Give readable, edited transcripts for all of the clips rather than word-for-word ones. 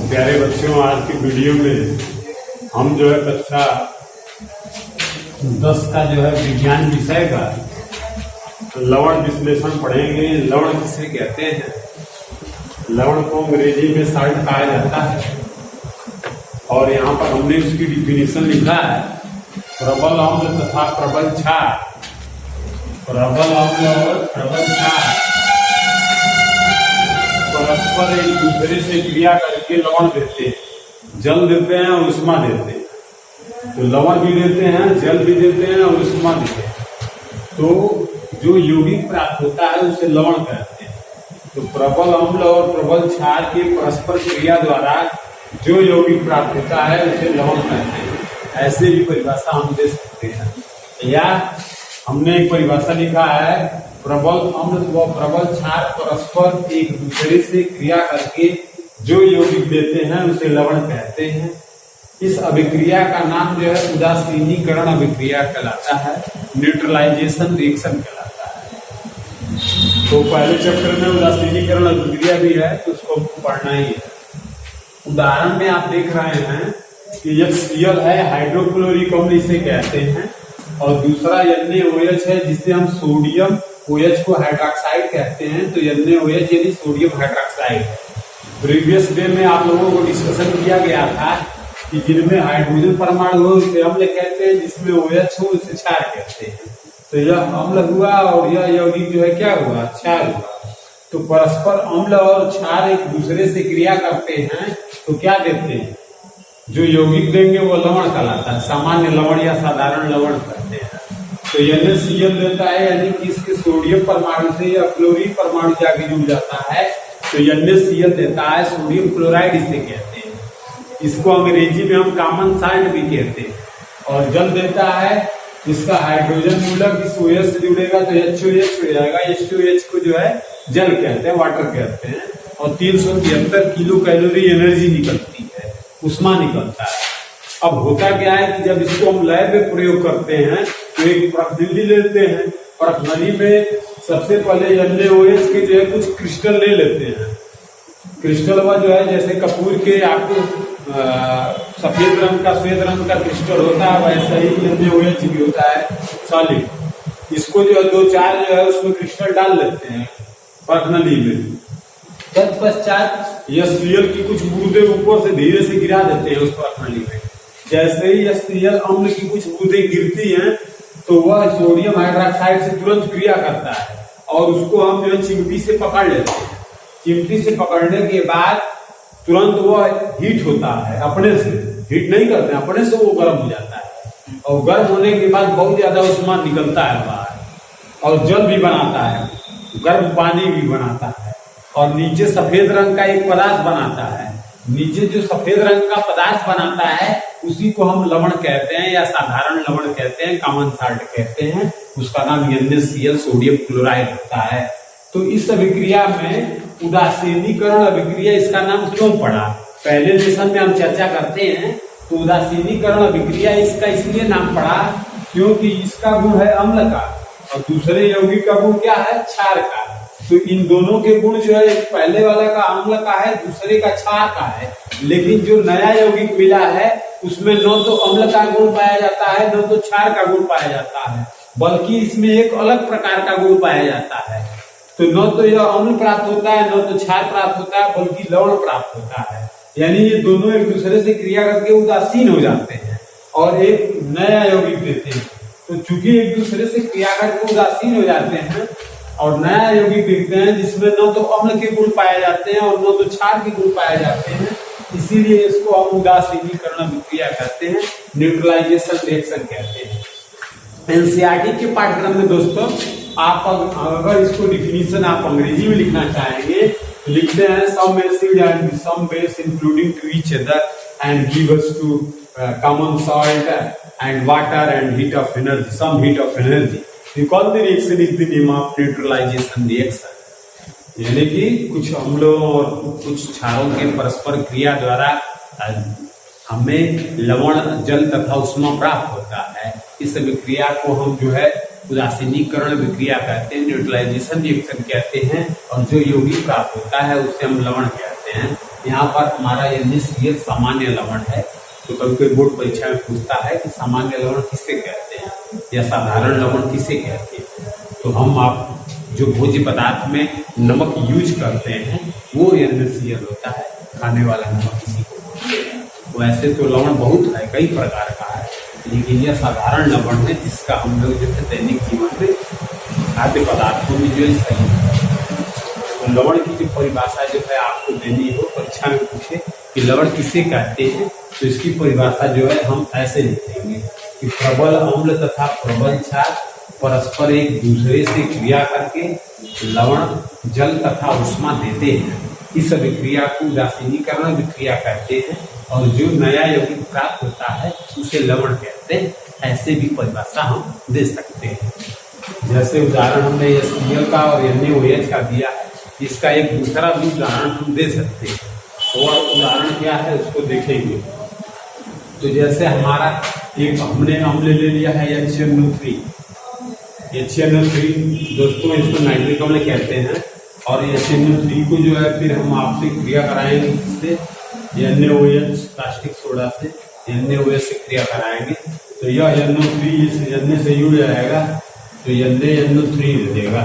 प्यारे बच्चों, आज की वीडियो में हम जो है कक्षा 10 का जो है विज्ञान विषय का लवण विश्लेषण पढ़ेंगे। लवण किसे कहते हैं? लवण को अंग्रेजी में साल्ट कहा जाता है और यहाँ पर हमने उसकी डिफिनीशन लिखा है। प्रबल अम्ल तथा प्रबल क्षार। प्रबल अम्ल और प्रबल क्षार परस्पर एक दूसरे से क्रिया करके लवण देते हैं। जल देते हैं और उष्मा देते हैं। तो लवण भी देते हैं, जल भी देते हैं और उष्मा देते हैं। तो जो यौगिक प्राप्त होता है उसे लवण कहते हैं। तो प्रबल अम्ल और प्रबल क्षार के परस्पर क्रिया द्वारा जो यौगिक प्राप्त होता है उसे लवण कहते हैं। ऐसे भी परिभाषा हम दे सकते हैं। या हमने एक परिभाषा लिखा है, प्रबल अम्ल व प्रबल क्षार परस्पर एक दूसरे से क्रिया करके जो यौगिक देते हैं उसे लवण कहते हैं। इस अभिक्रिया का नाम जो है उदासीनीकरण अभिक्रिया कहलाता है, न्यूट्रलाइजेशन रिएक्शन कहलाता है। तो पहले चैप्टर में उदासीनीकरण अभिक्रिया भी है, तो उसको पढ़ना ही है। उदाहरण में आप देख रहे हैं कि HCl है, हाइड्रोक्लोरिक अम्ल इसे कहते हैं, और दूसरा NaOH है जिसे हम सोडियम OH को हाइड्रोक्साइड कहते हैं। तो NaOH यानी सोडियम हाइड्रोक्साइड। प्रीवियस डे में आप लोगों को डिस्कशन किया गया था कि जिनमें हाइड्रोजन परमाणु हो उसे अम्ल कहते हैं, जिसमें OH हो उसे क्षार कहते हैं। तो यह अम्ल हुआ और यह यौगिक जो है क्या हुआ? क्षार हुआ। तो परस्पर अम्ल और क्षार एक दूसरे से क्रिया करते हैं तो क्या देते हैं? जो यौगिक देंगे वो लवण कहलाता है। सामान्य लवण या साधारण लवण कहते हैं। तो NaCl देता है, यानी कि इसके सोडियम परमाणु से या क्लोरीन परमाणु जाके जुड़ जाता है तो NaCl देता है। सोडियम क्लोराइड इसे कहते हैं। इसको अंग्रेजी में हम कॉमन साल्ट भी कहते हैं। और जल देता है, इसका हाइड्रोजन मूलक इस OH से जुड़ेगा तो HOH हो जाएगा। HOH को जो है जल कहते हैं, वाटर कहते हैं। और 373 किलो कैलोरी एनर्जी निकलती है, उष्मा निकलता है। अब होता क्या है कि जब इसको हम लैब में प्रयोग करते हैं तो एक परखनली लेते हैं। परखनली में सबसे पहले NaOH के जो है कुछ क्रिस्टल ले लेते हैं। क्रिस्टल वा जो है जैसे कपूर के आपको सफेद रंग का, श्वेत रंग का क्रिस्टल होता है, वैसा ही NaOH भी होता है सॉलिड। इसको जो है 2-4 जो है उसमें क्रिस्टल डाल लेते हैं परखनली में। तत्पश्चात HCl की कुछ बूंदे ऊपर से धीरे से गिरा देते हैं उस परखनली में। जैसे ही HCl अम्ल की कुछ बूंदे गिरती हैं तो वह सोडियम हाइड्रोक्साइड से तुरंत क्रिया करता है और उसको हम जो है चिमटी से पकड़ लेते हैं। चिमटी से पकड़ने के बाद तुरंत वह हीट होता है, अपने से हीट नहीं करते, अपने से वो गर्म हो जाता है। और गर्म होने के बाद बहुत ज्यादा उष्मा निकलता है बाहर और जल भी बनाता है, गर्म पानी भी बनाता है। और नीचे सफेद रंग का एक पदार्थ बनाता है। नीचे जो सफेद रंग का पदार्थ बनाता है उसी को हम लवण कहते हैं या साधारण लवण कहते हैं, कॉमन साल्ट कहते हैं। उसका नाम NaCl सोडियम क्लोराइड होता है। तो इस अभिक्रिया में उदासीनीकरण अभिक्रिया इसका नाम क्यों पड़ा? पहले सेशन में हम चर्चा करते हैं। तो उदासीनीकरण अभिक्रिया इसका इसलिए नाम पड़ा क्योंकि इसका गुण है अम्ल का और दूसरे यौगिक का गुण क्या है? क्षार का। तो इन दोनों के गुण जो है पहले वाला का अम्ल का है, दूसरे का क्षार का है। लेकिन जो नया यौगिक मिला है उसमें न तो अम्ल का गुण पाया जाता है, न तो क्षार का गुण पाया जाता है, बल्कि इसमें एक अलग प्रकार का गुण पाया जाता है। तो न तो यह अम्ल प्राप्त होता है, न तो क्षार प्राप्त होता है, बल्कि लवण प्राप्त होता है। यानी ये दोनों एक दूसरे से क्रिया करके उदासीन हो जाते हैं और एक नया यौगिक देते हैं। तो चूंकि एक दूसरे से क्रिया करके उदासीन हो जाते हैं और नया यौगिक देखते हैं जिसमें न तो अम्ल के गुण पाए जाते हैं और न तो क्षार के गुण पाए जाते हैं, इसीलिए इसको हम उदासीनीकरण अभिक्रिया कहते हैं, न्यूट्रलाइजेशन रिएक्शन कहते हैं। NCERT के पाठ्यक्रम में दोस्तों आप अगर इसको डिफिनीशन आप अंग्रेजी में लिखना चाहेंगे तो लिखते हैं some acid and some base including to each other and give us to common salt and water and heat of energy, some heat of energy. We call the reaction is the name of neutralization reaction. यानी कि कुछ अम्लों और कुछ क्षारों के परस्पर क्रिया द्वारा हमें लवण, जल तथा उष्मा प्राप्त होता है। इस विक्रिया को हम जो है उदासीनीकरण विक्रिया कहते हैं, न्यूट्रलाइजेशन रिएक्शन कहते हैं। और जो यौगिक प्राप्त होता है उससे हम लवण कहते हैं। यहाँ पर हमारा NaCl सामान्य लवण है। तो कभी कोई बोर्ड परीक्षा में पूछता है कि सामान्य लवण किसे कहते हैं या साधारण लवण किसे कहते हैं, तो हम आप जो भोज्य पदार्थ में नमक यूज करते हैं वो NaCl होता है, खाने वाला नमक किसी को बोलते हैं। वैसे तो लवण बहुत है, कई प्रकार का है, लेकिन यह साधारण लवण है जिसका हम लोग जो है दैनिक जीवन में खाद्य पदार्थों में जो है सही है। तो लवण की जो परिभाषा जो है आपको देनी हो, परीक्षा में पूछे कि लवण किसे कहते हैं, तो इसकी परिभाषा जो है हम ऐसे लिखेंगे कि प्रबल अम्ल तथा प्रबल क्षार परस्पर एक दूसरे से क्रिया करके लवण जल तथा उष्मा देते हैं। इस अभिक्रिया को उदासीनीकरण अभिक्रिया कहते हैं और जो नया यौगिक प्राप्त होता है उसे लवण कहते हैं। ऐसे भी परिभाषा हम दे सकते हैं। जैसे उदाहरण हमने NaCl का और NaOH का दिया है, इसका एक दूसरा भी उदाहरण हम दे सकते हैं। और उदाहरण क्या है उसको देखेंगे। तो जैसे हमारा एक हमने अम्ल ले लिया है HNO3। HNO3 दोस्तों इसको नाइट्रिक अम्ल कहते हैं और HNO3 को जो है फिर हम आपसे क्रिया कराएंगे इससे NaOH प्लास्टिक सोडा से NaOH से क्रिया कराएंगे। तो यह NO3 इस Na से जुड़ जाएगा तो NaNO3 दे देगा।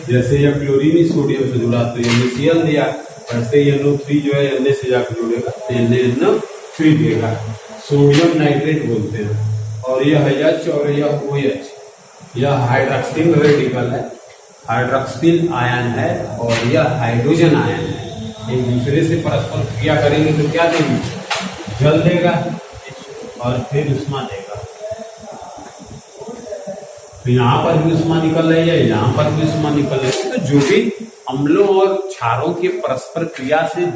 जैसे यह क्लोरीन सोडियम से जुड़ा तो NaCl दिया, वैसे NO3 जो है Na से जाकर जुड़ेगा तो NaNO3 देगा। सोडियम नाइट्रेट बोलते हैं। और यह H और यह OH, यह हाइड्रॉक्सिल रेडिकल है, हाइड्रॉक्सिल आयन है और यह हाइड्रोजन आयन है। एक दूसरे से परस्पर क्रिया करेंगे तो क्या देंगे, जल देगा और फिर उष्मा देगा। तो यहाँ पर भी उष्मा निकल रही है, यहाँ पर भी उष्मा निकल रही है। तो जो भी अम्लों और क्षारों के परस्पर क्रिया से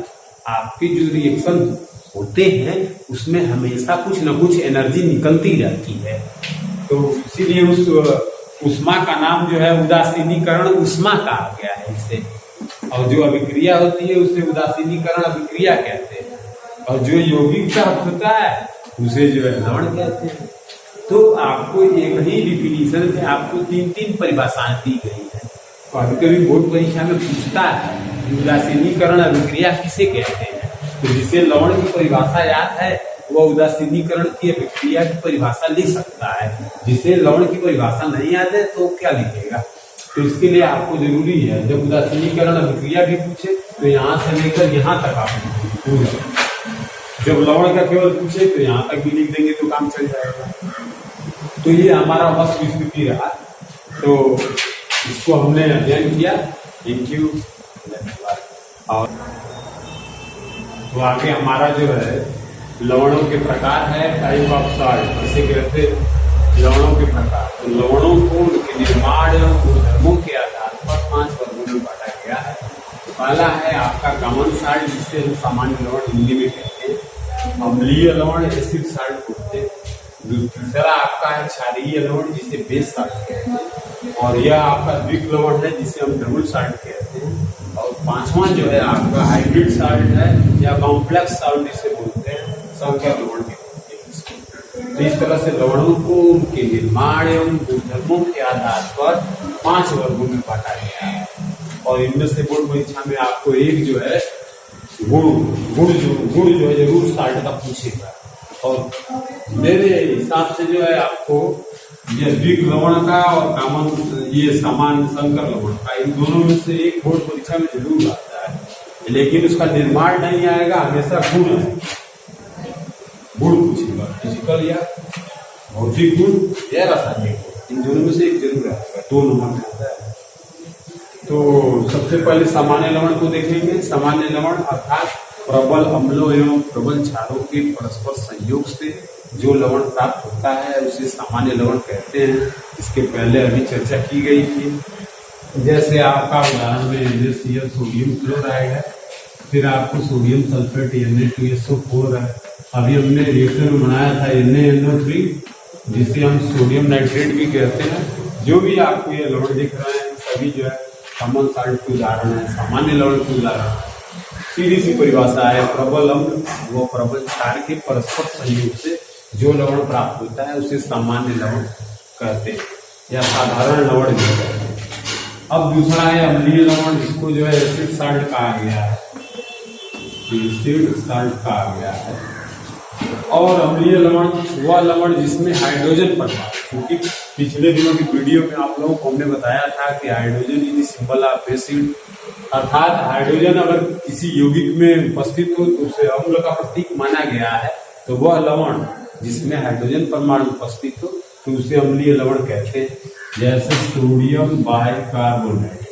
आपके जो रिएक्शन होते हैं उसमें हमेशा कुछ न कुछ एनर्जी निकलती रहती है। तो इसीलिए उस उष्मा का नाम जो है उदासीनीकरण उष्मा कहा गया है इसे। और जो अभिक्रिया होती है उसे उदासीनीकरण अभिक्रिया कहते हैं। और जो यौगिक प्राप्त होता है उसे जो है लवण कहते हैं। तो आपको एक ही डिफिनीशन में आपको 3 परिभाषाएं दी गई है। कभी कभी बोर्ड परीक्षा में पूछता है कि उदासीनीकरण अभिक्रिया किसे कहते हैं, तो जिसे लवण की परिभाषा याद है वह उदासीनीकरण की अभिक्रिया की परिभाषा लिख सकता है। जिसे लवण की परिभाषा नहीं याद है तो क्या लिखेगा। तो इसके लिए आपको जरूरी है जब उदासीनीकरण अभिक्रिया भी पूछे तो यहाँ से लेकर यहाँ तक आप पूरा, जब लवण का केवल पूछे तो यहाँ तक भी लिख देंगे तो काम चल जाएगा। तो ये हमारा वस्तु स्थिति रहा, तो इसको हमने अध्ययन किया। Thank you. और तो आगे हमारा जो है लवणों के प्रकार है, टाइप ऑफ सॉल्ट, इसे कहते हैं लवणों के प्रकार। तो लवणों को उनके निर्माण एवं गुणधर्मों के आधार पर 5 वर्गों में बांटा गया है। पहला है आपका कॉमन सॉल्ट, जिसे हम सामान्य लवण हिंदी में कहते हैं। अम्लीय लवण एसिड सॉल्ट बोलते हैं। दूसरा आपका है क्षारीय लवण, जिसे बेस सॉल्ट कहते हैं। और यह आपका द्विक लवण है, जिसे हम डबल सॉल्ट कहते हैं। और 5वां जो है आपका हाइब्रिड सॉल्ट है या कॉम्प्लेक्स सॉल्ट जिसे बोलते हैं, संकर लवण के। तो इस तरह से लवणों को उनके निर्माण एवं गुणधर्मों के आधार पर 5 वर्गों में बांटा गया है। और इनमें से बोर्ड परीक्षा में आपको एक जो है गुण जो है जरूर सॉल्ट का पूछेगा। और मेरे हिसाब से जो है आपको ये द्विक लवण का और कॉमन ये सामान्य संकर लवण का, इन दोनों में से एक बोर्ड परीक्षा में जरूर आता है, लेकिन उसका निर्माण नहीं आएगा, हमेशा गुण है। गुण पूछेगा, फिजिकल या भौतिक गुण या रासायनिक गुण, इन दोनों में से एक जरूर आएगा। 2 नंबर में आता है। तो सबसे पहले सामान्य लवण को देखेंगे। सामान्य लवण अर्थात प्रबल अम्लों एवं प्रबल क्षारों के परस्पर संयोग से जो लवण प्राप्त होता है उसे सामान्य लवण कहते हैं। इसके पहले अभी चर्चा की गई थी। जैसे आपका उदाहरण में NaCl सोडियम क्लोराइड है, फिर आपको सोडियम सल्फेट Na2SO4 है। अभी हमने रिएक्शन में बनाया था NaNO3, जिसे हम सोडियम नाइट्रेट भी कहते हैं। जो भी आपको ये लवण दिख रहे हैं सभी जो है कॉमन सॉल्ट के उदाहरण है, सामान्य लवण के उदाहरण है। सीधी सी परिभाषा है, प्रबल अम्ल वो प्रबल क्षार के परस्पर संयोग से जो लवण प्राप्त होता है उसे सामान्य लवण कहते हैं या साधारण लवण भी कहते हैं। अब दूसरा है अम्लीय लवण, जिसको जो है एसिड सॉल्ट कहा गया है। एसिड साल्ट कहा गया है। और अम्लीय लवण वह लवण जिसमें हाइड्रोजन परमाणु, क्योंकि पिछले दिनों की वीडियो में आप लोगों को हमने बताया था कि hydrogen is symbol of acid, अर्थात हाइड्रोजन अगर किसी यौगिक में उपस्थित हो तो उसे अम्ल का प्रतीक माना गया है। तो वह लवण जिसमें हाइड्रोजन परमाणु उपस्थित हो तो उसे अम्लीय लवण कहते हैं। जैसे सोडियम बाइकार्बोनेट,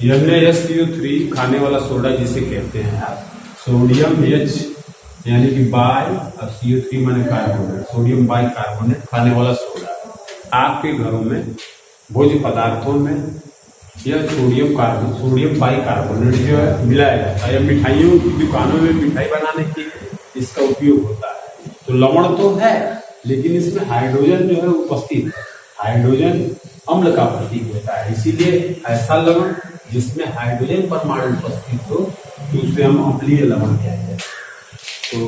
NaSO3 खाने वाला सोडा जिसे कहते हैं आप, सोडियम H यानी कि बाय और CO3 माने कार्बोनेट, सोडियम बाइकार्बोनेट खाने वाला सोडा। आपके घरों में भोज्य पदार्थों में यह सोडियम बाइकार्बोनेट जो है मिलाया जाता है, या मिठाइयों की दुकानों में मिठाई बनाने के लिए इसका उपयोग होता है। तो लवण तो है लेकिन इसमें हाइड्रोजन जो है उपस्थित है। हाइड्रोजन अम्ल का प्रतीक होता है, इसीलिए ऐसा लवण जिसमें हाइड्रोजन परमाणु उपस्थित हो तो उसे हम अम्लीय लवण कहते हैं। तो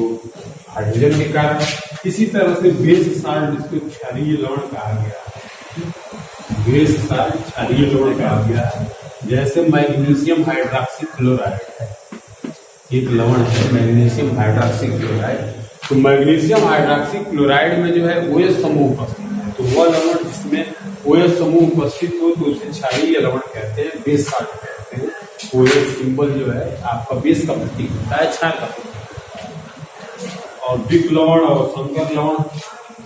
हाइड्रोजन के कारण इसी तरह से बेस साल्ट, इसको क्षारीय लवण कहा गया है। बेस साल्ट क्षारीय लवण कहा गया है। जैसे मैग्नीशियम हाइड्रॉक्सी क्लोराइड है, एक लवण है मैग्नीशियम हाइड्रॉक्सी क्लोराइड। तो मैग्नीशियम हाइड्रॉक्सी क्लोराइड में जो है OH समूह उपस्थित है, तो वह लवण जिसमें OH समूह उपस्थित हो तो उसे क्षारीय लवण कहते हैं, बेस साल्ट कहते हैं। OH सिंबल जो है आपका बेस का प्रतीक होता है, क्षार का प्रतीक। और द्विक लवण और संकर लवण,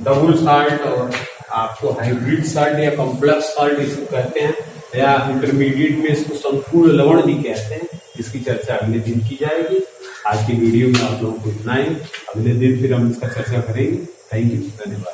डबल साल्ट और आपको हाइब्रिड साल्ट या कॉम्प्लेक्स साल्ट इसको कहते हैं, या इंटरमीडिएट में इसको संपूर्ण लवण भी कहते हैं। इसकी चर्चा अगले दिन की जाएगी। आज की वीडियो में आप लोगों को इतना ही, अगले दिन फिर हम इसका चर्चा करेंगे। थैंक यू, धन्यवाद।